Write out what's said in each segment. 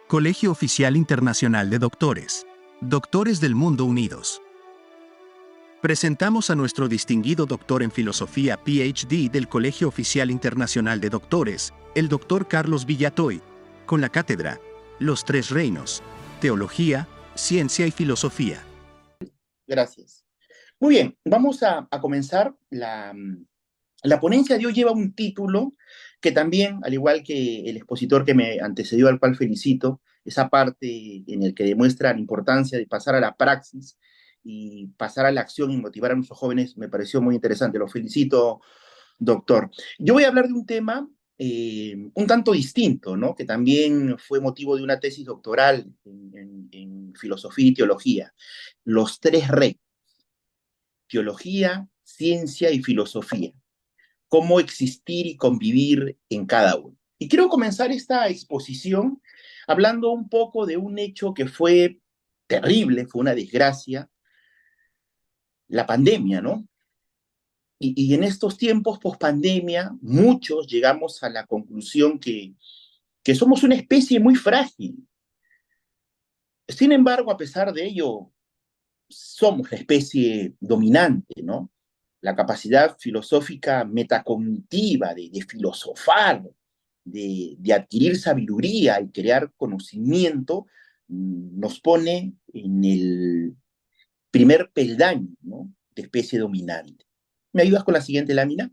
Colegio Oficial Internacional de Doctores. Doctores del Mundo Unidos. Presentamos a nuestro distinguido doctor en filosofía PhD del Colegio Oficial Internacional de Doctores, el doctor Carlos Villatoy, con la cátedra Los Tres Reinos, Teología, Ciencia y Filosofía. Gracias. Muy bien, vamos a comenzar. La ponencia de hoy lleva un título que también, al igual que el expositor que me antecedió, al cual felicito, esa parte en el que demuestra la importancia de pasar a la praxis y pasar a la acción y motivar a nuestros jóvenes, me pareció muy interesante. Lo felicito, doctor. Yo voy a hablar de un tema un tanto distinto, ¿no? Que también fue motivo de una tesis doctoral en filosofía y teología. Los tres reinos: teología, ciencia y filosofía. Cómo existir y convivir en cada uno. Y quiero comenzar esta exposición hablando un poco de un hecho que fue terrible, fue una desgracia, la pandemia, ¿no? Y en estos tiempos post-pandemia, muchos llegamos a la conclusión que somos una especie muy frágil. Sin embargo, a pesar de ello, somos la especie dominante, ¿no? La capacidad filosófica metacognitiva de filosofar, de adquirir sabiduría y crear conocimiento, nos pone en el primer peldaño, ¿no? De especie dominante. ¿Me ayudas con la siguiente lámina?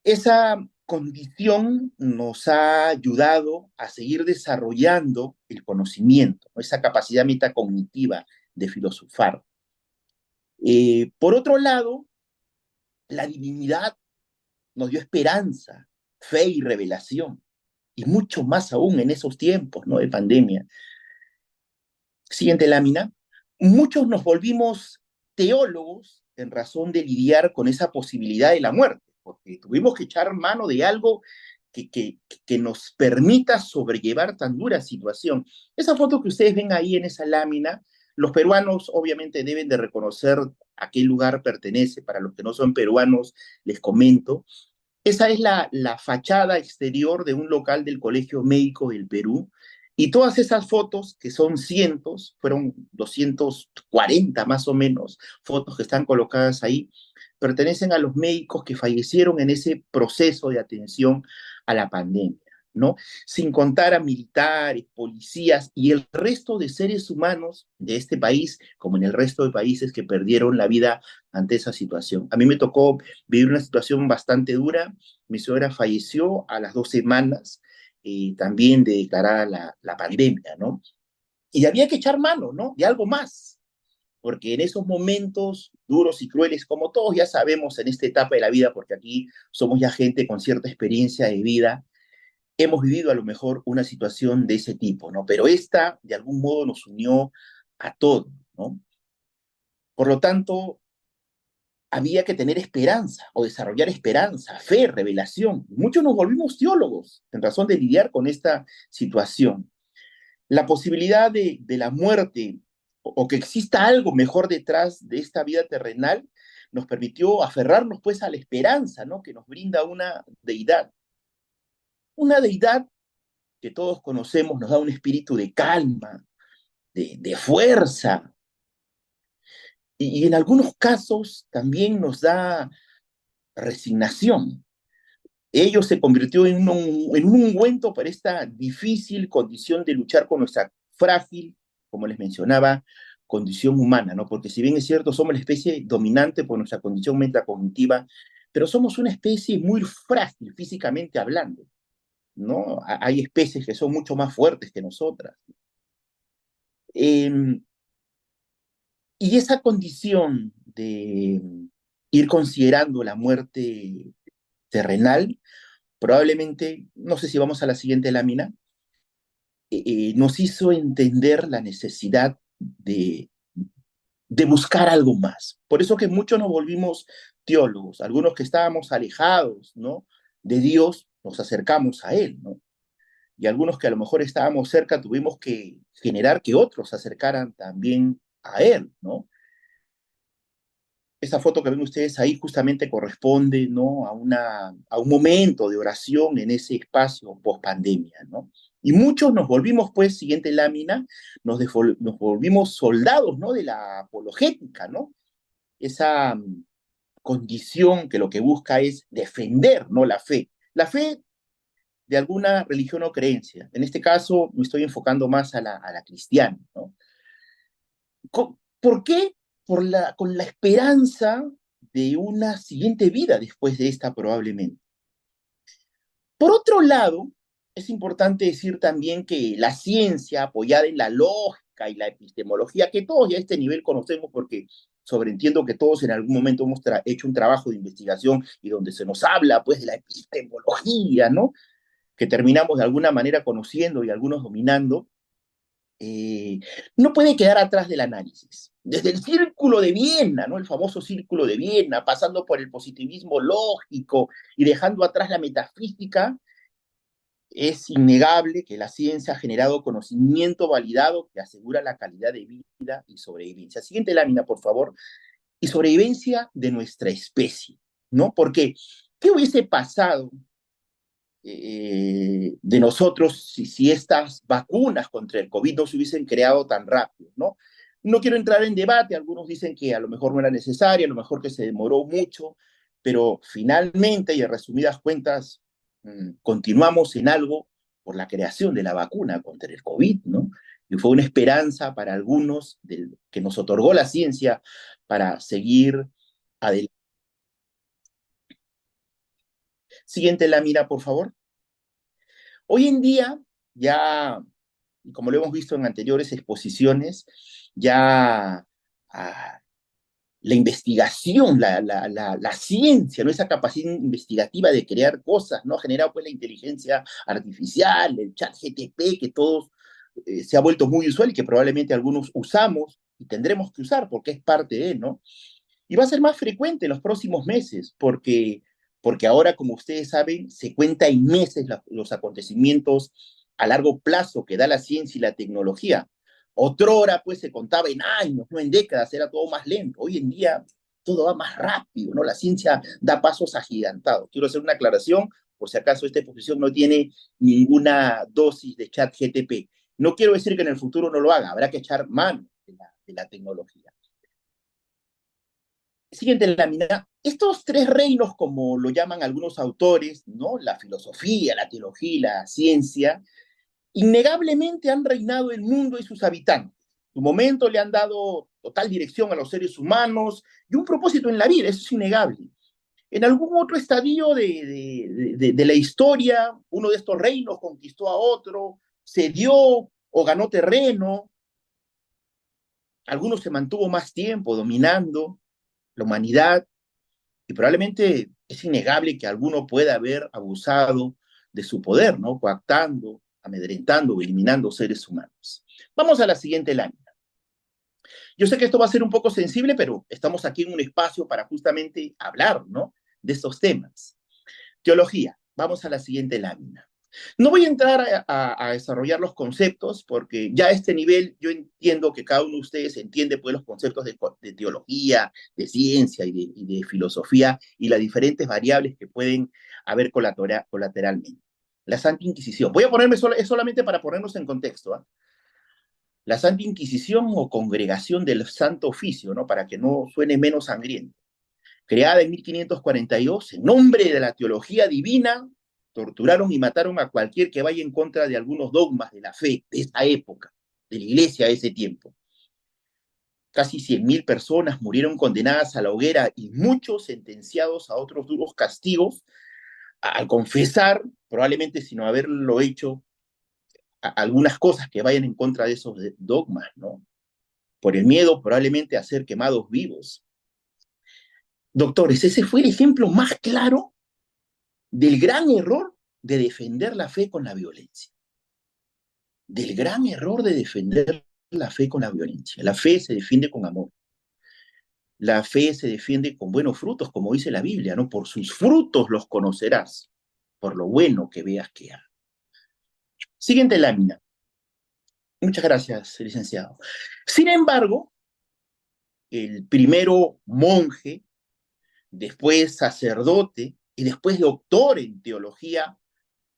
Esa condición nos ha ayudado a seguir desarrollando el conocimiento, ¿no? Esa capacidad metacognitiva de filosofar. Por otro lado, la divinidad nos dio esperanza, fe y revelación, y mucho más aún en esos tiempos, ¿no?, de pandemia. Siguiente lámina. Muchos nos volvimos teólogos en razón de lidiar con esa posibilidad de la muerte, porque tuvimos que echar mano de algo que nos permita sobrellevar tan dura situación. Esa foto que ustedes ven ahí en esa lámina, los peruanos obviamente deben de reconocer a qué lugar pertenece. Para los que no son peruanos, les comento. Esa es la fachada exterior de un local del Colegio Médico del Perú. Y todas esas fotos, que son cientos, fueron 240 más o menos, fotos que están colocadas ahí, pertenecen a los médicos que fallecieron en ese proceso de atención a la pandemia, ¿no? Sin contar a militares, policías y el resto de seres humanos de este país, como en el resto de países que perdieron la vida ante esa situación. A mí me tocó vivir una situación bastante dura. Mi suegra falleció a las 2 semanas también de declarada la pandemia, ¿no? Y había que echar mano, ¿no?, de algo más, porque en esos momentos duros y crueles, como todos ya sabemos en esta etapa de la vida, porque aquí somos ya gente con cierta experiencia de vida, hemos vivido a lo mejor una situación de ese tipo, ¿no? Pero esta, de algún modo, nos unió a todos, ¿no? Por lo tanto, había que tener esperanza o desarrollar esperanza, fe, revelación. Muchos nos volvimos teólogos en razón de lidiar con esta situación. La posibilidad de la muerte o que exista algo mejor detrás de esta vida terrenal nos permitió aferrarnos pues a la esperanza, ¿no?, que nos brinda una deidad. Una deidad que todos conocemos nos da un espíritu de calma, de fuerza, y en algunos casos también nos da resignación. Ello se convirtió en un ungüento para esta difícil condición de luchar con nuestra frágil, como les mencionaba, condición humana, ¿no? Porque si bien es cierto, somos la especie dominante por nuestra condición metacognitiva, pero somos una especie muy frágil físicamente hablando, ¿no? Hay especies que son mucho más fuertes que nosotras. Eh, y esa condición de ir considerando la muerte terrenal, probablemente, no sé si vamos a la siguiente lámina, nos hizo entender la necesidad de buscar algo más. Por eso que muchos nos volvimos teólogos, algunos que estábamos alejados, ¿no?, de Dios, nos acercamos a Él, ¿no? Y algunos que a lo mejor estábamos cerca, tuvimos que generar que otros se acercaran también a Él, ¿no? Esa foto que ven ustedes ahí justamente corresponde, ¿no?, a un momento de oración en ese espacio post pandemia, ¿no? Y muchos nos volvimos, pues, siguiente lámina, nos volvimos soldados, ¿no? De la apologética, ¿no? Esa condición que lo que busca es defender, ¿no? La fe de alguna religión o creencia. En este caso me estoy enfocando más a la cristiana, ¿no? ¿Por qué? Con la esperanza de una siguiente vida después de esta probablemente. Por otro lado, es importante decir también que la ciencia apoyada en la lógica y la epistemología, que todos ya a este nivel conocemos porque sobreentiendo que todos en algún momento hemos hecho un trabajo de investigación y donde se nos habla pues de la epistemología, ¿no? Que terminamos de alguna manera conociendo y algunos dominando, eh, no puede quedar atrás del análisis. Desde el círculo de Viena, ¿no? El famoso círculo de Viena, pasando por el positivismo lógico y dejando atrás la metafísica, es innegable que la ciencia ha generado conocimiento validado que asegura la calidad de vida y sobrevivencia. Siguiente lámina, por favor. Y sobrevivencia de nuestra especie, ¿no? Porque, ¿qué hubiese pasado de nosotros si estas vacunas contra el COVID no se hubiesen creado tan rápido, ¿no? No quiero entrar en debate, algunos dicen que a lo mejor no era necesaria, a lo mejor que se demoró mucho, pero finalmente y en resumidas cuentas, continuamos en algo por la creación de la vacuna contra el COVID, ¿no? Y fue una esperanza para algunos que nos otorgó la ciencia para seguir adelante. Siguiente lámina, por favor. Hoy en día, ya, como lo hemos visto en anteriores exposiciones, ya la investigación, la ciencia, ¿no? Esa capacidad investigativa de crear cosas, ¿no? Ha generado pues la inteligencia artificial, el chat GTP, que todos se ha vuelto muy usual y que probablemente algunos usamos y tendremos que usar porque es parte de, ¿no? Y va a ser más frecuente en los próximos meses, porque ahora, como ustedes saben, se cuenta en meses los acontecimientos a largo plazo que da la ciencia y la tecnología. Otrora, pues, se contaba en años, no en décadas, era todo más lento. Hoy en día todo va más rápido, ¿no? La ciencia da pasos agigantados. Quiero hacer una aclaración, por si acaso esta exposición no tiene ninguna dosis de chat GTP. No quiero decir que en el futuro no lo haga, habrá que echar mano de la tecnología. Siguiente lámina. Estos tres reinos, como lo llaman algunos autores, ¿no? La filosofía, la teología y la ciencia, innegablemente han reinado el mundo y sus habitantes. En su momento le han dado total dirección a los seres humanos y un propósito en la vida, eso es innegable. En algún otro estadio de la historia, uno de estos reinos conquistó a otro, cedió o ganó terreno, algunos se mantuvo más tiempo dominando la humanidad, y probablemente es innegable que alguno pueda haber abusado de su poder, ¿no? Coactando, amedrentando, eliminando seres humanos. Vamos a la siguiente lámina. Yo sé que esto va a ser un poco sensible, pero estamos aquí en un espacio para justamente hablar, ¿no? De estos temas. Teología. Vamos a la siguiente lámina. No voy a entrar a desarrollar los conceptos porque ya a este nivel yo entiendo que cada uno de ustedes entiende pues los conceptos de teología, de ciencia y de filosofía y las diferentes variables que pueden haber colateralmente. La Santa Inquisición. Voy a ponerme es solamente para ponernos en contexto. ¿Eh? La Santa Inquisición o Congregación del Santo Oficio, ¿no? Para que no suene menos sangriento. Creada en 1542, en nombre de la teología divina, torturaron y mataron a cualquier que vaya en contra de algunos dogmas de la fe de esa época, de la iglesia de ese tiempo. Casi 100.000 personas murieron condenadas a la hoguera y muchos sentenciados a otros duros castigos al confesar, probablemente sin haberlo hecho, algunas cosas que vayan en contra de esos dogmas, ¿no? Por el miedo probablemente a ser quemados vivos. Doctores, ese fue el ejemplo más claro del gran error de defender la fe con la violencia. Del gran error de defender la fe con la violencia. La fe se defiende con amor. La fe se defiende con buenos frutos, como dice la Biblia, ¿no? Por sus frutos los conocerás, por lo bueno que veas que hay. Siguiente lámina. Muchas gracias, licenciado. Sin embargo, el primero monje, después sacerdote y después doctor en teología,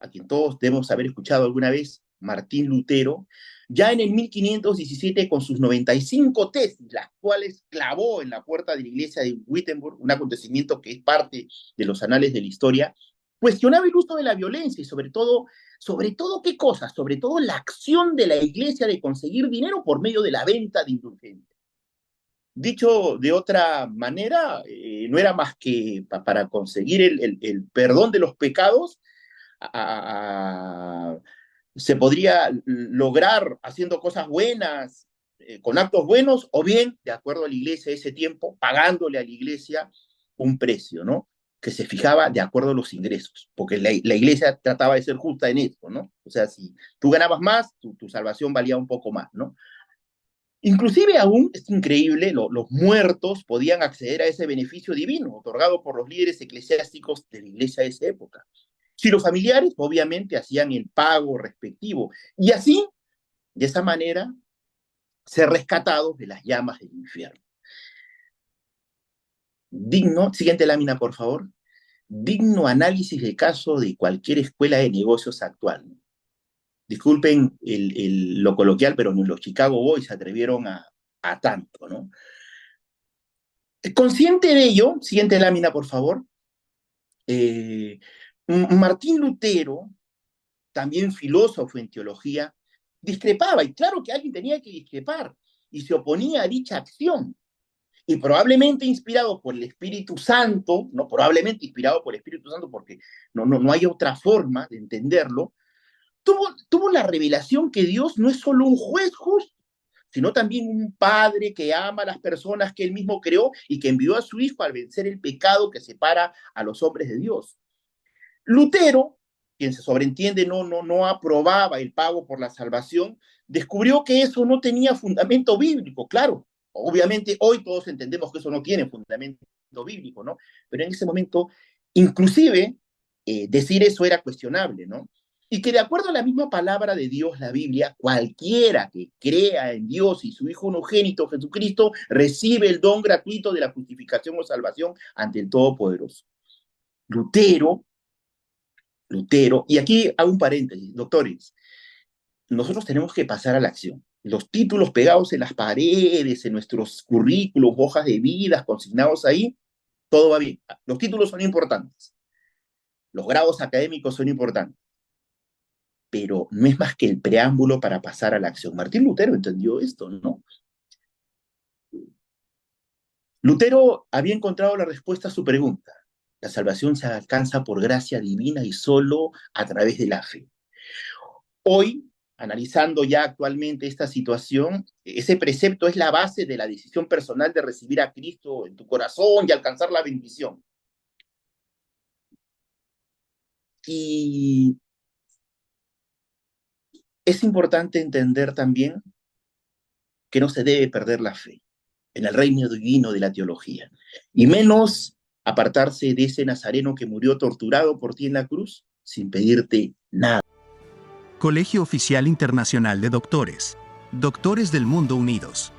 a quien todos debemos haber escuchado alguna vez, Martín Lutero, ya en el 1517 con sus 95 tesis, las cuales clavó en la puerta de la iglesia de Wittenberg, un acontecimiento que es parte de los anales de la historia, cuestionaba el uso de la violencia y sobre todo ¿qué cosa? Sobre todo la acción de la iglesia de conseguir dinero por medio de la venta de indulgencias. Dicho de otra manera, no era más que para conseguir el perdón de los pecados, a, a, se podría lograr haciendo cosas buenas, con actos buenos, o bien, de acuerdo a la iglesia de ese tiempo, pagándole a la iglesia un precio, ¿no? Que se fijaba de acuerdo a los ingresos, porque la iglesia trataba de ser justa en esto, ¿no? O sea, si tú ganabas más, tu salvación valía un poco más, ¿no? Inclusive aún, es increíble, los muertos podían acceder a ese beneficio divino otorgado por los líderes eclesiásticos de la iglesia de esa época. Si los familiares, obviamente, hacían el pago respectivo. Y así, de esa manera, ser rescatados de las llamas del infierno. Digno, siguiente lámina, por favor. Digno análisis de caso de cualquier escuela de negocios actual. Disculpen lo coloquial, pero ni los Chicago Boys se atrevieron a tanto, ¿no? Consciente de ello, siguiente lámina, por favor, Martín Lutero, también filósofo en teología, discrepaba, y claro que alguien tenía que discrepar, y se oponía a dicha acción. Y probablemente inspirado por el Espíritu Santo, no probablemente inspirado por el Espíritu Santo, porque no hay otra forma de entenderlo, tuvo la revelación que Dios no es solo un juez justo, sino también un padre que ama a las personas que él mismo creó y que envió a su hijo al vencer el pecado que separa a los hombres de Dios. Lutero, quien se sobreentiende no aprobaba el pago por la salvación, descubrió que eso no tenía fundamento bíblico, claro. Obviamente hoy todos entendemos que eso no tiene fundamento bíblico, ¿no? Pero en ese momento, inclusive, decir eso era cuestionable, ¿no? Y que de acuerdo a la misma palabra de Dios, la Biblia, cualquiera que crea en Dios y su Hijo unigénito, Jesucristo, recibe el don gratuito de la justificación o salvación ante el Todopoderoso. Lutero, y aquí hago un paréntesis, doctores, nosotros tenemos que pasar a la acción. Los títulos pegados en las paredes, en nuestros currículos, hojas de vida, consignados ahí, todo va bien. Los títulos son importantes. Los grados académicos son importantes. Pero no es más que el preámbulo para pasar a la acción. Martín Lutero entendió esto, ¿no? Lutero había encontrado la respuesta a su pregunta. La salvación se alcanza por gracia divina y solo a través de la fe. Hoy, analizando ya actualmente esta situación, ese precepto es la base de la decisión personal de recibir a Cristo en tu corazón y alcanzar la bendición. Y es importante entender también que no se debe perder la fe en el reino divino de la teología, y menos apartarse de ese nazareno que murió torturado por ti en la cruz sin pedirte nada. Colegio Oficial Internacional de Doctores. Doctores del Mundo Unidos.